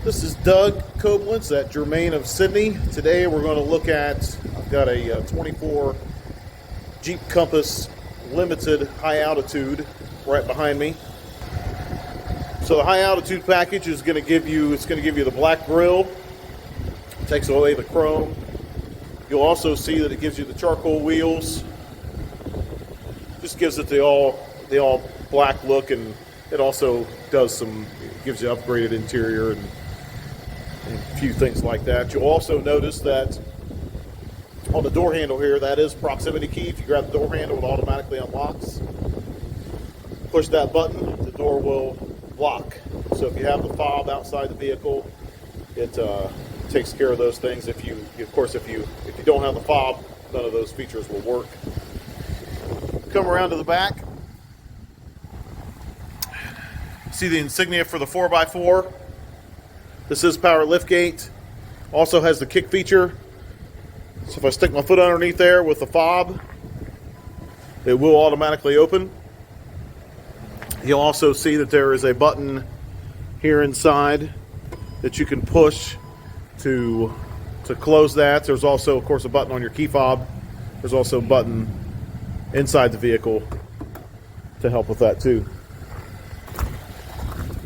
This is Doug Koblentz at Germain of Sydney. Today we're going to look at, I've got a 24 Jeep Compass Limited high altitude right behind me. So the high altitude package is going to give you, the black grille. It takes away the chrome. You'll also see that it gives you the charcoal wheels. Just gives it the all black look, and it also gives you upgraded interior and a few things like that. You'll also notice that on the door handle here, that is proximity key. If you grab the door handle, it automatically unlocks. Push that button, the door will lock. So if you have the fob outside the vehicle, it takes care of those things. If you don't have the fob, none of those features will work. Come around to the back. See the insignia for the 4x4. This is power liftgate. Also has the kick feature. So if I stick my foot underneath there with the fob, it will automatically open. You'll also see that there is a button here inside that you can push to close that. There's also, of course, a button on your key fob. There's also a button inside the vehicle to help with that too.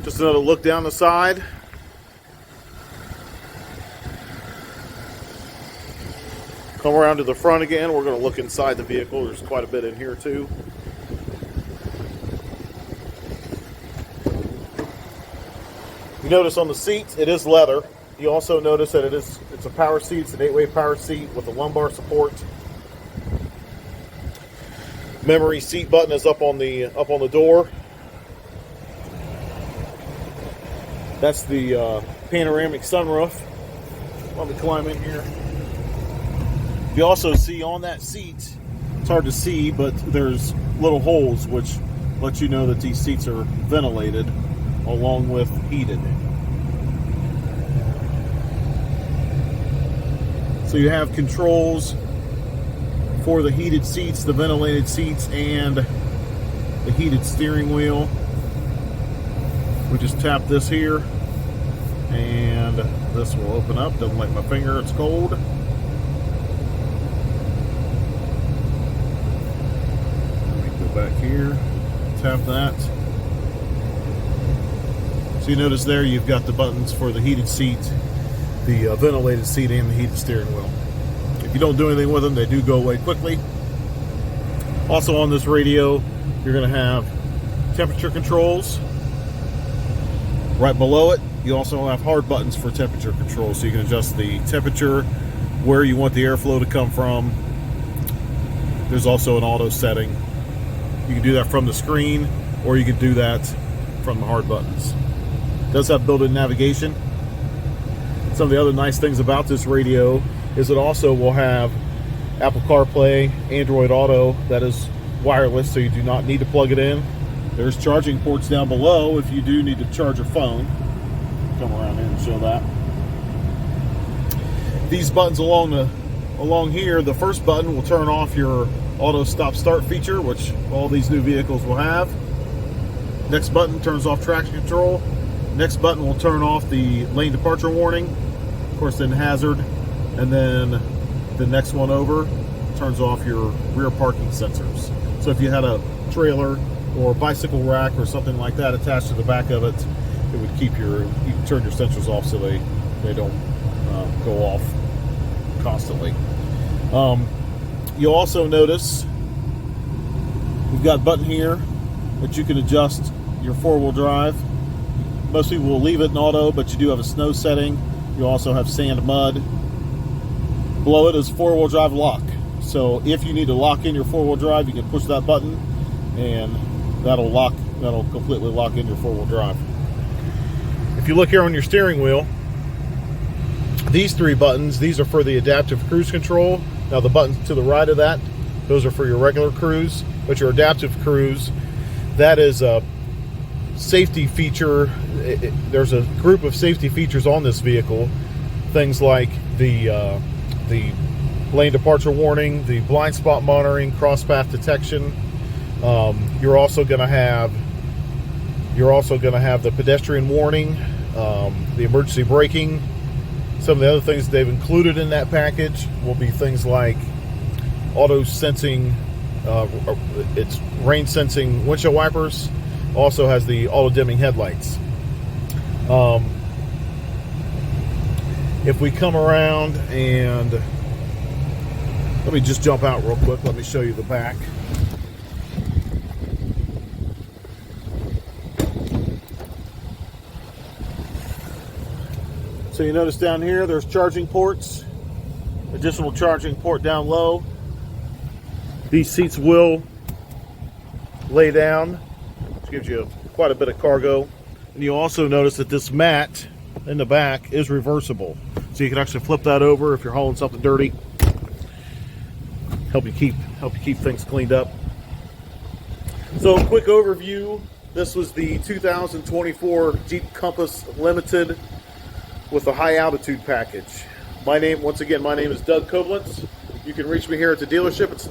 Just another look down the side. Come around to the front again. We're going to look inside the vehicle. There's quite a bit in here too. You notice on the seats, it is leather. You also notice that it's a power seat. It's an 8-way power seat with a lumbar support. Memory seat button is up on the door. That's the panoramic sunroof. Let me climb in here. You also see on that seat, it's hard to see, but there's little holes which let you know that these seats are ventilated along with heated. So you have controls for the heated seats, the ventilated seats, and the heated steering wheel. We just tap this here and this will open up. Doesn't like my finger, it's cold. Let me go back here, tap that. So you notice there you've got the buttons for the heated seat, the ventilated seat, and the heated steering wheel. If you don't do anything with them, they do go away quickly. Also on this radio, you're going to have temperature controls. Right below it, you also have hard buttons for temperature control, so you can adjust the temperature, where you want the airflow to come from. There's also an auto setting. You can do that from the screen, or you can do that from the hard buttons. It does have built-in navigation. Some of the other nice things about this radio is it also will have Apple CarPlay, Android Auto, that is wireless, so you do not need to plug it in. There's charging ports down below if you do need to charge your phone. Come around here and show that. These buttons along here, the first button will turn off your auto stop start feature, which all these new vehicles will have. Next button turns off traction control. Next button will turn off the lane departure warning, of course, then hazard, and then the next one over turns off your rear parking sensors. So if you had a trailer or bicycle rack or something like that attached to the back of it, it would you can turn your sensors off so they don't go off constantly. You'll also notice we've got a button here that you can adjust your four-wheel drive. Most people will leave it in auto, but you do have a snow setting. You also have sand, mud. Below it is four-wheel drive lock. So if you need to lock in your four-wheel drive, you can push that button and that'll completely lock in your four-wheel drive. If you look here on your steering wheel, these three buttons, these are for the adaptive cruise control. Now the buttons to the right of that, those are for your regular cruise, but your adaptive cruise, that is a safety feature. There's a group of safety features on this vehicle. Things like the lane departure warning, the blind spot monitoring, cross path detection. You're also going to have the pedestrian warning, the emergency braking. Some of the other things they've included in that package will be things like auto sensing, it's rain sensing windshield wipers. Also has the auto dimming headlights. If we come around and let me just jump out real quick, let me show you the back. So you notice down here there's charging ports, additional charging port down low. These seats will lay down, which gives you quite a bit of cargo. And you also notice that this mat in the back is reversible. So you can actually flip that over if you're hauling something dirty. Help you keep things cleaned up. So a quick overview. This was the 2024 Jeep Compass Limited with the high altitude package. My name is Doug Koblenz. You can reach me here at the dealership. It's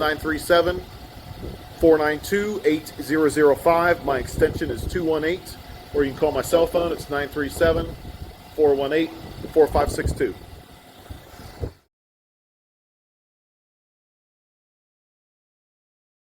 937-492-8005. My extension is 218, or you can call my cell phone. It's 937-418-4562.